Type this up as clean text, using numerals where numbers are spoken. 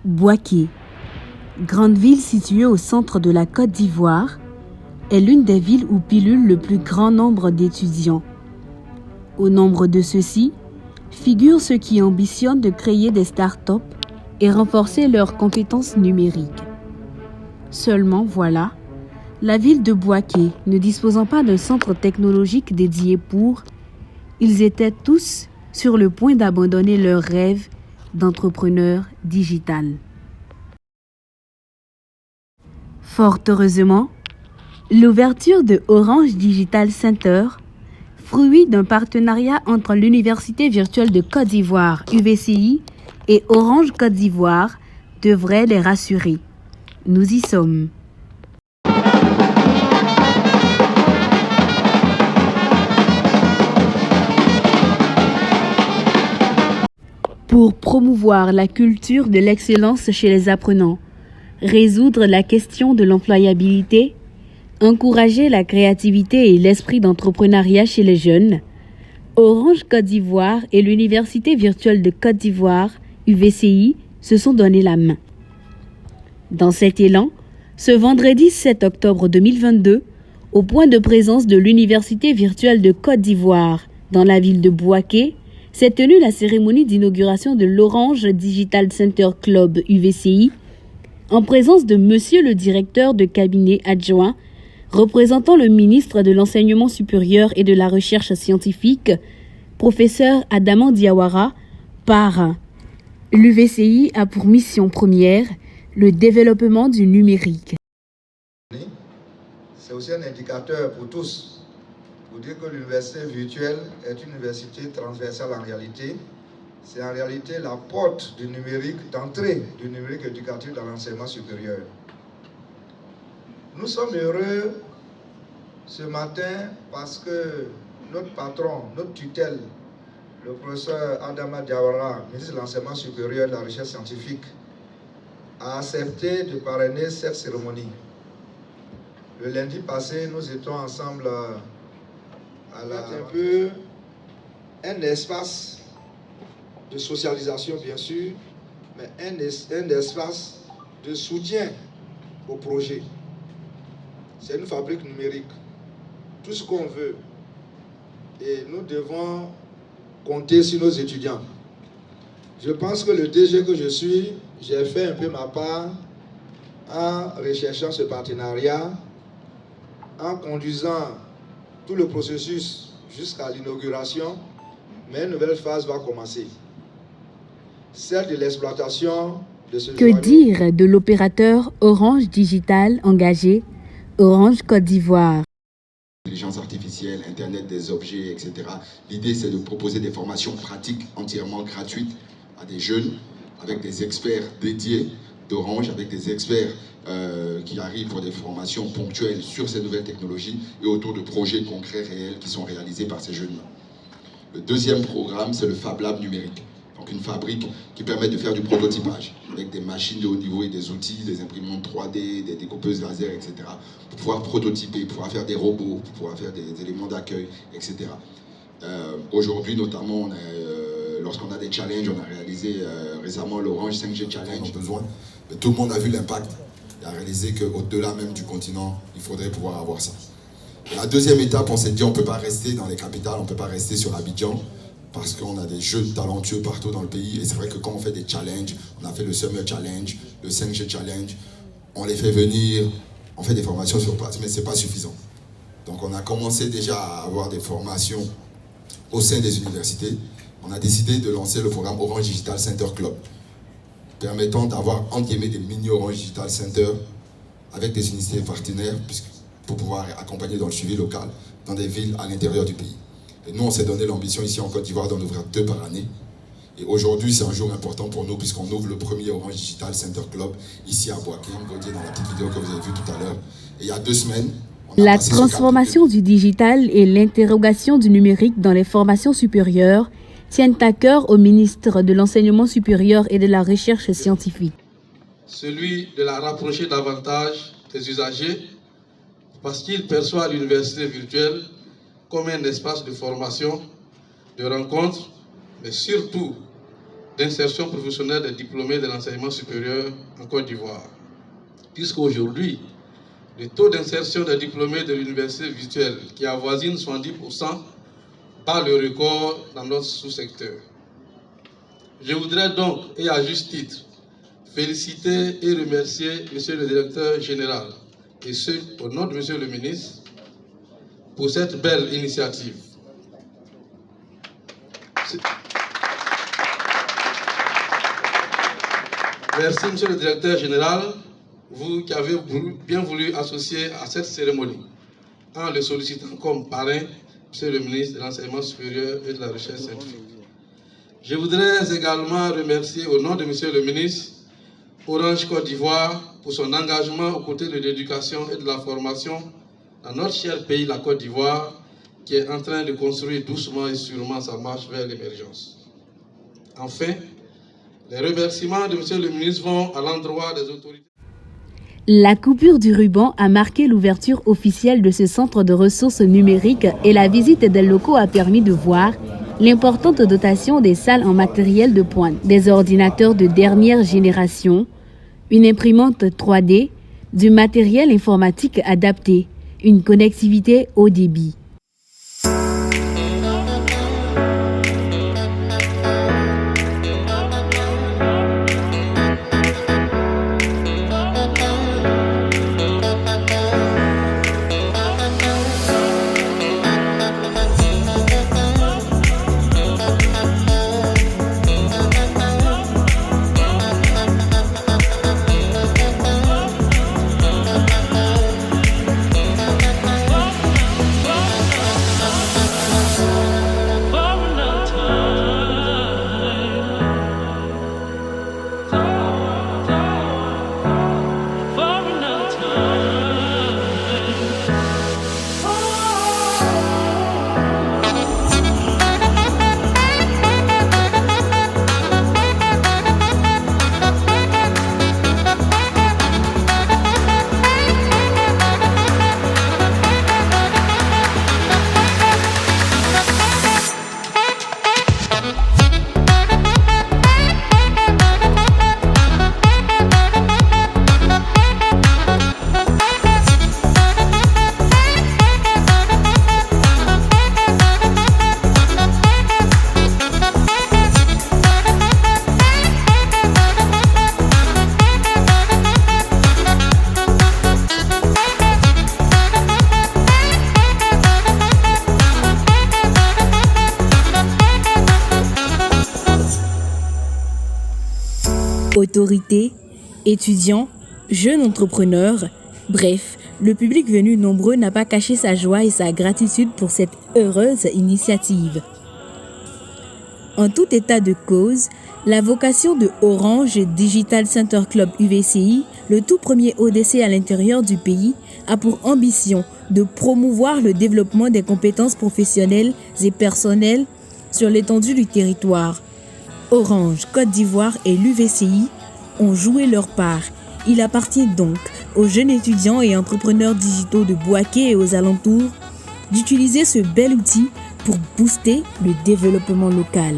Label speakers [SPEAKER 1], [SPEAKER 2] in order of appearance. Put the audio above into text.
[SPEAKER 1] Bouaké, grande ville située au centre de la Côte d'Ivoire, est l'une des villes où pullule le plus grand nombre d'étudiants. Au nombre de ceux-ci figurent ceux qui ambitionnent de créer des start-up et renforcer leurs compétences numériques. Seulement, voilà, la ville de Bouaké, ne disposant pas d'un centre technologique dédié ils étaient tous sur le point d'abandonner leur rêve d'entrepreneur digital. Fort heureusement, l'ouverture de Orange Digital Center, fruit d'un partenariat entre l'Université virtuelle de Côte d'Ivoire, UVCI, et Orange Côte d'Ivoire, devrait les rassurer. Nous y sommes. Pour promouvoir la culture de l'excellence chez les apprenants, résoudre la question de l'employabilité, encourager la créativité et l'esprit d'entrepreneuriat chez les jeunes, Orange Côte d'Ivoire et l'Université virtuelle de Côte d'Ivoire, UVCI, se sont donné la main. Dans cet élan, ce vendredi 7 octobre 2022, au point de présence de l'Université virtuelle de Côte d'Ivoire, dans la ville de Bouaké, s'est tenue la cérémonie d'inauguration de l'Orange Digital Center Club UVCI, en présence de Monsieur le directeur de cabinet adjoint, représentant le ministre de l'Enseignement supérieur et de la Recherche scientifique, professeur Adama Diawara, par l'UVCI a pour mission première le développement du numérique.
[SPEAKER 2] C'est aussi un indicateur pour tous, pour dire que l'université virtuelle est une université transversale en réalité. C'est en réalité la porte du numérique, d'entrée du numérique éducatif dans l'enseignement supérieur. Nous sommes heureux ce matin parce que notre patron, notre tutelle, le professeur Adama Diawara, ministre de l'Enseignement supérieur et de la Recherche scientifique, a accepté de parrainer cette cérémonie. Le lundi passé, nous étions ensemble un espace de socialisation, bien sûr, mais un espace de soutien au projet. C'est une fabrique numérique. Tout ce qu'on veut. Et nous devons compter sur nos étudiants. Je pense que le DG que je suis, j'ai fait un peu ma part en recherchant ce partenariat, en conduisant tout le processus jusqu'à l'inauguration, mais une nouvelle phase va commencer. Celle de l'exploitation de ce
[SPEAKER 1] Que dire de l'opérateur Orange Digital engagé, Orange Côte d'Ivoire?
[SPEAKER 3] Intelligence artificielle, Internet des objets, etc. L'idée, c'est de proposer des formations pratiques entièrement gratuites à des jeunes, avec des experts dédiés d'Orange, avec des experts qui arrivent pour des formations ponctuelles sur ces nouvelles technologies et autour de projets concrets, réels, qui sont réalisés par ces jeunes-là. Le deuxième programme, c'est le Fab Lab numérique. Donc une fabrique qui permet de faire du prototypage avec des machines de haut niveau et des outils, des imprimantes 3D, des découpeuses laser, etc. pour pouvoir prototyper, pour pouvoir faire des robots, pour pouvoir faire des éléments d'accueil, etc. Aujourd'hui, notamment, lorsqu'on a des challenges, on a réalisé récemment l'Orange 5G Challenge. Mais tout le monde a vu l'impact et a réalisé qu'au-delà même du continent, il faudrait pouvoir avoir ça. Et la deuxième étape, on s'est dit on ne peut pas rester dans les capitales, on ne peut pas rester sur Abidjan, parce qu'on a des jeunes talentueux partout dans le pays. Et c'est vrai que quand on fait des challenges, on a fait le Summer Challenge, le 5G Challenge, on les fait venir, on fait des formations sur place, mais ce n'est pas suffisant. Donc on a commencé déjà à avoir des formations au sein des universités. On a décidé de lancer le programme Orange Digital Center Club, permettant d'avoir, entre guillemets, des mini-Orange Digital Center avec des universités partenaires pour pouvoir accompagner dans le suivi local dans des villes à l'intérieur du pays. Et nous, on s'est donné l'ambition ici en Côte d'Ivoire d'en ouvrir 2 par année. Et aujourd'hui, c'est un jour important pour nous puisqu'on ouvre le premier Orange Digital Center Club ici à Bouaké, vous voyez dans la petite vidéo que vous avez vue tout à l'heure. Et il y a 2 semaines,
[SPEAKER 1] la transformation du digital et l'interrogation du numérique dans les formations supérieures tiennent à cœur au ministre de l'Enseignement supérieur et de la Recherche scientifique.
[SPEAKER 4] Celui de la rapprocher davantage des usagers parce qu'il perçoit l'université virtuelle comme un espace de formation, de rencontre, mais surtout d'insertion professionnelle des diplômés de l'enseignement supérieur en Côte d'Ivoire. Puisqu'aujourd'hui, le taux d'insertion des diplômés de l'université virtuelle, qui avoisine 70%, bat le record dans notre sous-secteur. Je voudrais donc, et à juste titre, féliciter et remercier M. le directeur général, et ce, au nom de M. le ministre, pour cette belle initiative. Merci, M. le directeur général, vous qui avez bien voulu associer à cette cérémonie, en le sollicitant comme parrain, M. le ministre de l'Enseignement supérieur et de la Recherche scientifique. Je voudrais également remercier, au nom de M. le ministre, Orange Côte d'Ivoire pour son engagement aux côtés de l'éducation et de la formation dans notre cher pays, la Côte d'Ivoire, qui est en train de construire doucement et sûrement sa marche vers l'émergence. Enfin, les remerciements de M. le ministre vont à l'endroit des autorités.
[SPEAKER 1] La coupure du ruban a marqué l'ouverture officielle de ce centre de ressources numériques et la visite des locaux a permis de voir l'importante dotation des salles en matériel de pointe, des ordinateurs de dernière génération, une imprimante 3D, du matériel informatique adapté, une connectivité haut débit. Autorités, étudiants, jeunes entrepreneurs, bref, le public venu nombreux n'a pas caché sa joie et sa gratitude pour cette heureuse initiative. En tout état de cause, la vocation de Orange Digital Center Club UVCI, le tout premier ODC à l'intérieur du pays, a pour ambition de promouvoir le développement des compétences professionnelles et personnelles sur l'étendue du territoire. Orange, Côte d'Ivoire et l'UVCI ont joué leur part. Il appartient donc aux jeunes étudiants et entrepreneurs digitaux de Bouaké et aux alentours d'utiliser ce bel outil pour booster le développement local.